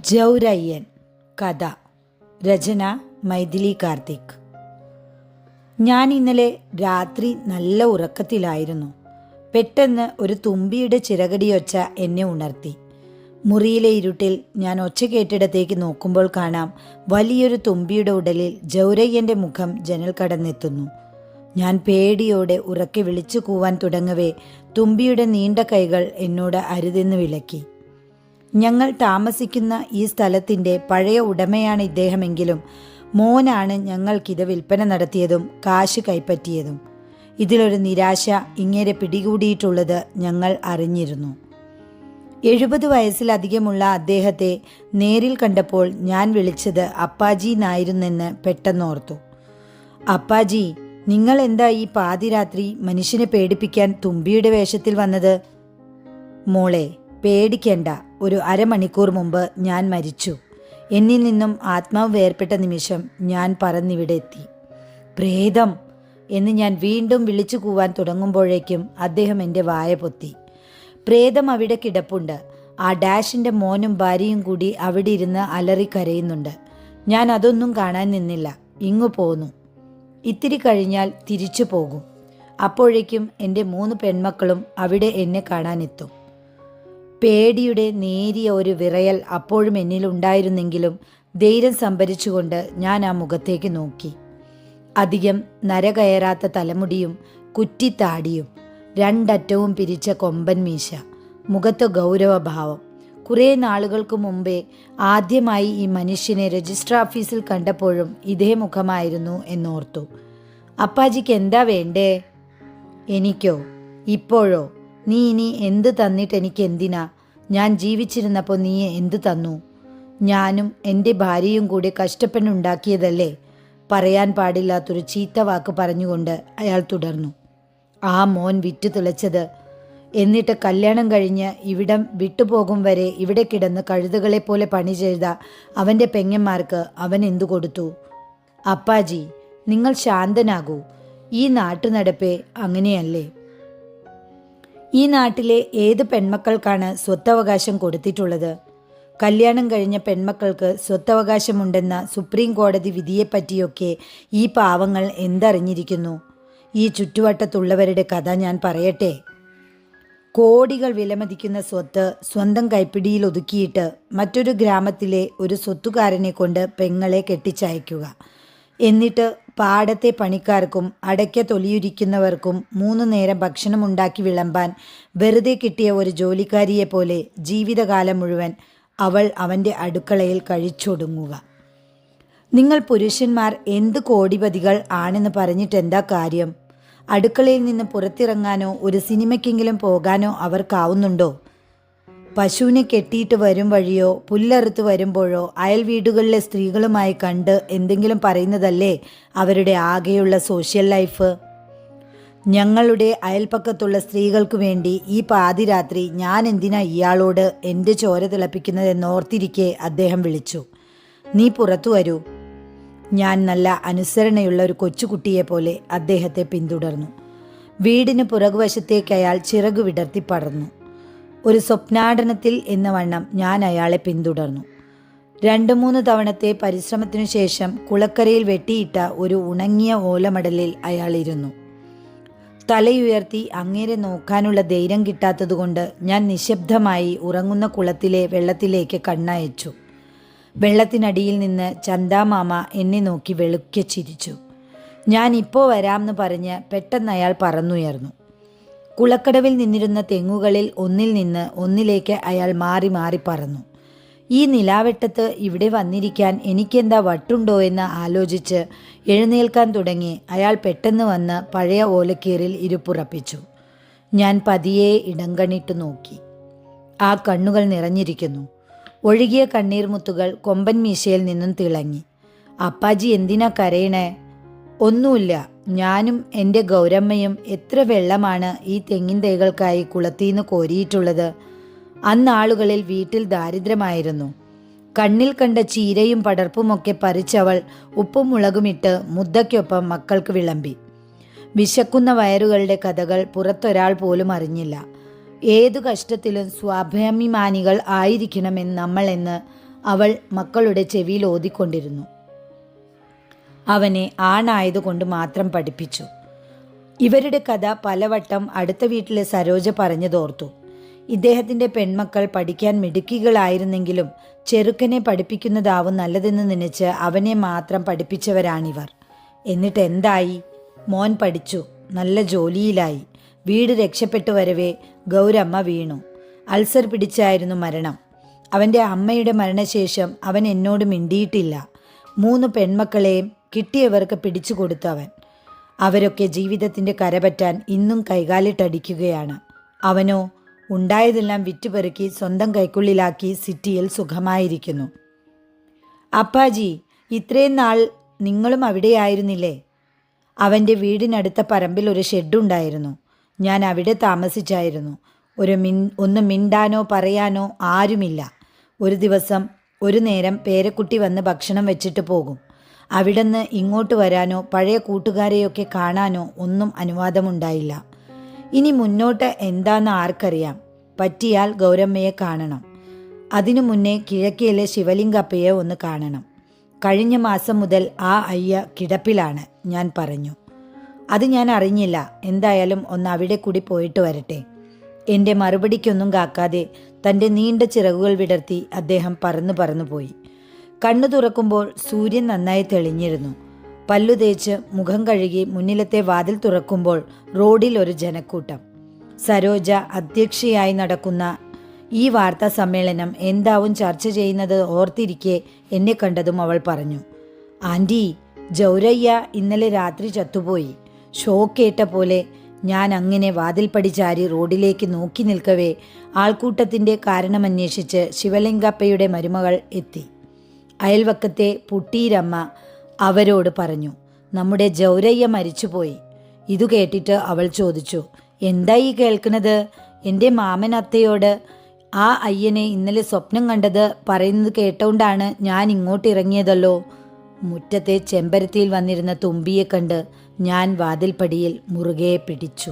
ജൗരയ്യൻ. കഥ. രചന മൈഥിലി കാർത്തിക്. ഞാൻ ഇന്നലെ രാത്രി നല്ല ഉറക്കത്തിലായിരുന്നു. പെട്ടെന്ന് ഒരു തുമ്പിയുടെ ചിറകടിയൊച്ച എന്നെ ഉണർത്തി. മുറിയിലെ ഇരുട്ടിൽ ഞാൻ ഒച്ച കേട്ടിടത്തേക്ക് നോക്കുമ്പോൾ കാണാം, വലിയൊരു തുമ്പിയുടെ ഉടലിൽ ജൗരയ്യൻ്റെ മുഖം ജനൽ കടന്നെത്തുന്നു. ഞാൻ പേടിയോടെ ഉറക്കെ വിളിച്ചു കൂവാൻ തുടങ്ങവേ തുമ്പിയുടെ നീണ്ട കൈകൾ എന്നോട് അരുതെന്ന് വിലക്കി. ഞങ്ങൾ താമസിക്കുന്ന ഈ സ്ഥലത്തിൻ്റെ പഴയ ഉടമയാണ് ഇദ്ദേഹമെങ്കിലും മോനാണ് ഞങ്ങൾക്കിത് വിൽപ്പന നടത്തിയതും കാശ് കൈപ്പറ്റിയതും. ഇതിലൊരു നിരാശ ഇങ്ങേരെ പിടികൂടിയിട്ടുള്ളത് ഞങ്ങൾ അറിഞ്ഞിരുന്നു. 70 വയസ്സിലധികമുള്ള അദ്ദേഹത്തെ നേരിൽ കണ്ടപ്പോൾ ഞാൻ വിളിച്ചത് അപ്പാജി എന്നായിരുന്നെന്ന് പെട്ടെന്നോർത്തു. അപ്പാജി, നിങ്ങൾ എന്താ ഈ പാതിരാത്രി മനുഷ്യനെ പേടിപ്പിക്കാൻ തുമ്പിയുടെ വേഷത്തിൽ വന്നത്? മോളെ, പേടിക്കേണ്ട. ഒരു അരമണിക്കൂർ മുമ്പ് ഞാൻ മരിച്ചു. എന്നിൽ നിന്നും ആത്മാവ് വേർപെട്ട നിമിഷം ഞാൻ പറന്നിവിടെ എത്തി. പ്രേതം എന്ന് ഞാൻ വീണ്ടും വിളിച്ചു കൂവാൻ തുടങ്ങുമ്പോഴേക്കും അദ്ദേഹം എൻ്റെ വായ പൊത്തി. പ്രേതം അവിടെ കിടപ്പുണ്ട്. ആ ഡാഷിൻ്റെ മോനും ഭാര്യയും കൂടി അവിടെ ഇരുന്ന് അലറി കരയുന്നുണ്ട്. ഞാൻ അതൊന്നും കാണാൻ നിന്നില്ല, ഇങ്ങു പോന്നു. ഇത്തിരി കഴിഞ്ഞാൽ തിരിച്ചു പോകും. അപ്പോഴേക്കും എൻ്റെ 3 പെൺമക്കളും അവിടെ എന്നെ കാണാനെത്തും. പേടിയുടെ നേരിയ ഒരു വിറയൽ അപ്പോഴും എന്നിലുണ്ടായിരുന്നെങ്കിലും ധൈര്യം സംഭരിച്ചുകൊണ്ട് ഞാൻ ആ മുഖത്തേക്ക് നോക്കി. അധികം നരകയറാത്ത തലമുടിയും കുറ്റിത്താടിയും, 2 അറ്റവും പിരിച്ച കൊമ്പൻ മീശ, മുഖത്ത് ഗൗരവഭാവം. കുറേ നാളുകൾക്ക് മുമ്പേ ആദ്യമായി ഈ മനുഷ്യനെ രജിസ്റ്റർ ഓഫീസിൽ കണ്ടപ്പോഴും ഇതേ മുഖമായിരുന്നു എന്നോർത്തു. അപ്പാജിക്ക് എന്താ വേണ്ടേ? എനിക്കോ? ഇപ്പോഴോ? നീ ഇനി എന്ത് തന്നിട്ട് എനിക്ക് എന്തിനാ? ഞാൻ ജീവിച്ചിരുന്നപ്പോൾ നീ എന്ത് തന്നു? ഞാനും എൻ്റെ ഭാര്യയും കൂടി കഷ്ടപ്പെട്ടുണ്ടാക്കിയതല്ലേ? പറയാൻ പാടില്ലാത്തൊരു ചീത്ത വാക്ക് പറഞ്ഞുകൊണ്ട് അയാൾ തുടർന്നു. ആ മോൻ വിറ്റു തിളച്ചത്. എന്നിട്ട് കല്യാണം കഴിഞ്ഞ് ഇവിടം വിട്ടുപോകും വരെ ഇവിടെ കിടന്ന് കഴുതകളെ പോലെ പണി ചെയ്ത അവൻ്റെ പെങ്ങന്മാർക്ക് അവൻ എന്തു കൊടുത്തു? അപ്പാജി, നിങ്ങൾ ശാന്തനാകൂ. ഈ നാട്ടുനടപ്പേ അങ്ങനെയല്ലേ? ഈ നാട്ടിലെ ഏത് പെൺമക്കൾക്കാണ് സ്വത്തവകാശം കൊടുത്തിട്ടുള്ളത്? കല്യാണം കഴിഞ്ഞ പെൺമക്കൾക്ക് സ്വത്തവകാശമുണ്ടെന്ന സുപ്രീം കോടതി വിധിയെപ്പറ്റിയൊക്കെ ഈ പാവങ്ങൾ എന്തറിഞ്ഞിരിക്കുന്നു? ഈ ചുറ്റുവട്ടത്തുള്ളവരുടെ കഥ ഞാൻ പറയട്ടെ. കോടികൾ വിലമതിക്കുന്ന സ്വത്ത് സ്വന്തം കൈപ്പിടിയിൽ ഒതുക്കിയിട്ട് മറ്റൊരു ഗ്രാമത്തിലെ ഒരു സ്വത്തുകാരനെ കൊണ്ട് പെങ്ങളെ കെട്ടിച്ചയക്കുക. എന്നിട്ട് പാടത്തെ പണിക്കാർക്കും അടയ്ക്ക തൊലിയുരിക്കുന്നവർക്കും 3 നേരം ഭക്ഷണമുണ്ടാക്കി വിളമ്പാൻ വെറുതെ കിട്ടിയ ഒരു ജോലിക്കാരിയെ പോലെ ജീവിതകാലം മുഴുവൻ അവൾ അവൻ്റെ അടുക്കളയിൽ കഴിച്ചൊടുങ്ങുക. നിങ്ങൾ പുരുഷന്മാർ എന്ത് കോടിപതികൾ ആണെന്ന് പറഞ്ഞിട്ടെന്താ കാര്യം? അടുക്കളയിൽ നിന്ന് പുറത്തിറങ്ങാനോ ഒരു സിനിമയ്ക്കെങ്കിലും പോകാനോ അവർക്കാവുന്നുണ്ടോ? പശുവിനെ കെട്ടിയിട്ട് വരും വഴിയോ പുല്ലറുത്ത് വരുമ്പോഴോ അയൽ വീടുകളിലെ സ്ത്രീകളുമായി കണ്ട് എന്തെങ്കിലും പറയുന്നതല്ലേ അവരുടെ ആകെയുള്ള സോഷ്യൽ ലൈഫ്? ഞങ്ങളുടെ അയൽപ്പക്കത്തുള്ള സ്ത്രീകൾക്ക് വേണ്ടി ഈ പാതിരാത്രി ഞാൻ എന്തിനാ ഇയാളോട് എൻ്റെ ചോര തിളപ്പിക്കുന്നതെന്നോർത്തിരിക്കെ അദ്ദേഹം വിളിച്ചു. നീ പുറത്തു വരൂ. ഞാൻ നല്ല അനുസരണയുള്ള ഒരു കൊച്ചുകുട്ടിയെ പോലെ അദ്ദേഹത്തെ പിന്തുടർന്നു. വീടിന് പുറകുവശത്തേക്ക് അയാൾ ചിറകു വിടർത്തി പടർന്നു. ഒരു സ്വപ്നാടനത്തിൽ എന്ന വണ്ണം ഞാൻ അയാളെ പിന്തുടർന്നു. 2-3 തവണത്തെ പരിശ്രമത്തിനു ശേഷം കുളക്കരയിൽ വെട്ടിയിട്ട ഒരു ഉണങ്ങിയ ഓലമടലിൽ അയാൾ ഇരുന്നു. തലയുയർത്തി അങ്ങേരെ നോക്കാനുള്ള ധൈര്യം കിട്ടാത്തതുകൊണ്ട് ഞാൻ നിശബ്ദമായി ഉറങ്ങുന്ന കുളത്തിലെ വെള്ളത്തിലേക്ക് കണ്ണയച്ചു. വെള്ളത്തിനടിയിൽ നിന്ന് ചന്താമാമ എന്നെ നോക്കി വെളുക്കെ ചിരിച്ചു. ഞാൻ ഇപ്പോൾ വരാമെന്ന് പറഞ്ഞ് പെട്ടെന്ന് അയാൾ പറന്നുയർന്നു. കുളക്കടവിൽ നിന്നിരുന്ന തെങ്ങുകളിൽ ഒന്നിൽ നിന്ന് ഒന്നിലേക്ക് അയാൾ മാറി മാറി പറന്നു. ഈ നിലാവെട്ടത്ത് ഇവിടെ വന്നിരിക്കാൻ എനിക്കെന്താ വട്ടുണ്ടോ എന്ന് ആലോചിച്ച് എഴുന്നേൽക്കാൻ തുടങ്ങി അയാൾ പെട്ടെന്ന് വന്ന് പഴയ ഓലക്കീറിൽ ഇരുപ്പുറപ്പിച്ചു. ഞാൻ പതിയെ ഇടംകണ്ണിട്ട് നോക്കി. ആ കണ്ണുകൾ നിറഞ്ഞിരിക്കുന്നു. ഒഴുകിയ കണ്ണീർമുത്തുകൾ കൊമ്പൻ മീശയിൽ നിന്നും തിളങ്ങി. അപ്പാജി, എന്തിനാ കരയണേ? ഒന്നുമില്ല. ഞാനും എൻ്റെ ഗൗരമ്മയും എത്ര വെള്ളമാണ് ഈ തെങ്ങിൻ തൈകൾക്കായി കുളത്തിന്ന് കോരിയിട്ടുള്ളത്. അന്നാളുകളിൽ വീട്ടിൽ ദാരിദ്ര്യമായിരുന്നു. കണ്ണിൽ കണ്ട ചീരയും പടർപ്പുമൊക്കെ പറിച്ചവൾ ഉപ്പും മുളകുമിട്ട് മുദ്ദയ്ക്കൊപ്പം മക്കൾക്ക് വിളമ്പി. വിശക്കുന്ന വയറുകളുടെ കഥകൾ പുറത്തൊരാൾ പോലും അറിഞ്ഞില്ല. ഏതു കഷ്ടത്തിലും സ്വാഭിമാനികൾ ആയിരിക്കണമെന്ന് നമ്മളെന്ന് അവൾ മക്കളുടെ ചെവിയിൽ ഓതിക്കൊണ്ടിരുന്നു. അവനെ ആണായതുകൊണ്ട് മാത്രം പഠിപ്പിച്ചു. ഇവരുടെ കഥ പലവട്ടം അടുത്ത വീട്ടിലെ സരോജ പറഞ്ഞതോർത്തു. ഇദ്ദേഹത്തിൻ്റെ പെൺമക്കൾ പഠിക്കാൻ മിടുക്കികളായിരുന്നെങ്കിലും ചെറുക്കനെ പഠിപ്പിക്കുന്നതാവും നല്ലതെന്ന് നനച്ച് അവനെ മാത്രം പഠിപ്പിച്ചവരാണിവർ. എന്നിട്ട് എന്തായി? മോൻ പഠിച്ചു, നല്ല ജോലിയിലായി. വീട് രക്ഷപ്പെട്ടു വരവേ ഗൗരമ്മ വീണു. അൾസർ പിടിച്ചായിരുന്നു മരണം. അവൻ്റെ അമ്മയുടെ മരണശേഷം അവൻ എന്നോട് മിണ്ടിയിട്ടില്ല. 3 പെൺമക്കളെയും കിട്ടിയവർക്ക് പിടിച്ചു കൊടുത്തു അവൻ. അവരൊക്കെ ജീവിതത്തിൻ്റെ കരപറ്റാൻ ഇന്നും കൈകാലിട്ടടിക്കുകയാണ്. അവനോ ഉണ്ടായതെല്ലാം വിറ്റുപെറുക്കി സ്വന്തം കൈക്കുള്ളിലാക്കി സിറ്റിയിൽ സുഖമായിരിക്കുന്നു. അപ്പാജി, ഇത്രയും നാൾ നിങ്ങളും അവിടെയായിരുന്നില്ലേ? അവൻ്റെ വീടിനടുത്ത പറമ്പിൽ ഒരു ഷെഡുണ്ടായിരുന്നു. ഞാൻ അവിടെ താമസിച്ചായിരുന്നു. ഒന്ന് മിണ്ടാനോ പറയാനോ ആരുമില്ല. ഒരു ദിവസം ഒരു നേരം പേരക്കുട്ടി വന്ന് ഭക്ഷണം വെച്ചിട്ട് പോകും. അവിടുന്ന് ഇങ്ങോട്ട് വരാനോ പഴയ കൂട്ടുകാരെയൊക്കെ കാണാനോ ഒന്നും അനുവാദമുണ്ടായില്ല. ഇനി മുന്നോട്ട് എന്താന്ന് ആർക്കറിയാം. പറ്റിയാൽ ഗൗരമ്മയെ കാണണം. അതിനു മുന്നേ കിഴക്കേലെ ശിവലിംഗപ്പയെ ഒന്ന് കാണണം. കഴിഞ്ഞ മാസം മുതൽ ആ അയ്യ കിടപ്പിലാണ്, ഞാൻ പറഞ്ഞു. അത് ഞാൻ അറിഞ്ഞില്ല. എന്തായാലും ഒന്ന് അവിടെ കൂടി പോയിട്ട് വരട്ടെ. എൻ്റെ മറുപടിക്കൊന്നും കാക്കാതെ തൻ്റെ നീണ്ട ചിറകുകൾ വിടർത്തി അദ്ദേഹം പറന്നു പോയി. കണ്ണു തുറക്കുമ്പോൾ സൂര്യൻ നന്നായി തെളിഞ്ഞിരുന്നു. പല്ലു തേച്ച് മുഖം കഴുകി മുന്നിലത്തെ വാതിൽ തുറക്കുമ്പോൾ റോഡിൽ ഒരു ജനക്കൂട്ടം. സരോജ അധ്യക്ഷയായി നടക്കുന്ന ഈ വാർത്താ സമ്മേളനം എന്താവും ചർച്ച ചെയ്യുന്നത് ഓർത്തിരിക്കെ എന്നെ കണ്ടതും അവൾ പറഞ്ഞു, ആൻറ്റി, ജൗരയ്യ ഇന്നലെ രാത്രി ചത്തുപോയി. ഷോക്കേറ്റ പോലെ ഞാൻ അങ്ങനെ വാതിൽപ്പടി ചാരി റോഡിലേക്ക് നോക്കി നിൽക്കവേ ആൾക്കൂട്ടത്തിൻ്റെ കാരണമന്വേഷിച്ച് ശിവലിംഗപ്പയുടെ മരുമകൾ എത്തി. അയൽവക്കത്തെ പുട്ടീരമ്മ അവരോട് പറഞ്ഞു, നമ്മുടെ ജൗരയ്യ മരിച്ചുപോയി. ഇതു കേട്ടിട്ട് അവൾ ചോദിച്ചു, എന്താ ഈ കേൾക്കുന്നത്? എൻ്റെ മാമൻ അത്തയോട് ആ അയ്യനെ ഇന്നലെ സ്വപ്നം കണ്ടത് പറയുന്നത് കേട്ടോണ്ടാണ് ഞാൻ ഇങ്ങോട്ട് ഇറങ്ങിയതല്ലോ. മുറ്റത്തെ ചെമ്പരത്തിയിൽ വന്നിരുന്ന തുമ്പിയെ കണ്ട് ഞാൻ വാതിൽപ്പടിയിൽ മുറുകെ പിടിച്ചു.